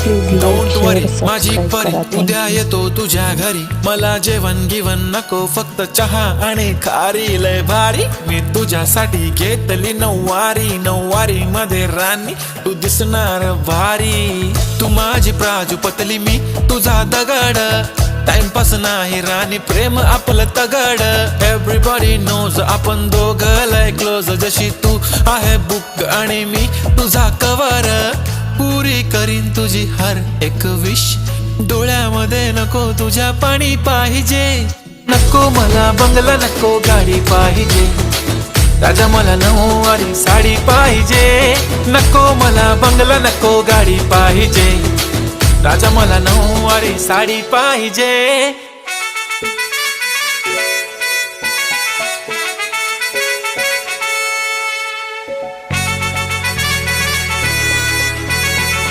Please don't like worry share माझी subscribe परी करा. उद्या येतो तुझ्या घरी. मला जेवण गिवण नको, फक्त चहा आणि खारी. लय भारी मी तुझ्यासाठी घेतली नऊवारी. नऊवारी मध्ये राणी तू दिसणार भारी. तू माझी प्राजूपतली, मी तुझा दगड. टाइमपास नाही राणी, प्रेम आपलं तगड. एव्हरीबॉडी नोज आपण दोघं लय क्लोज. जशी तू आहे बुक आणि मी तुझा कवर. पुरी करीन तुझी हर एक विश. डोळ्यामध्ये नको तुझ्या पाणी पाहिजे. नको मला बंगला, नको गाडी पाहिजे. राजा मला नऊवारी साडी पाहिजे. नको मला बंगला, नको गाडी पाहिजे. राजा मला नऊवारी साडी पाहिजे.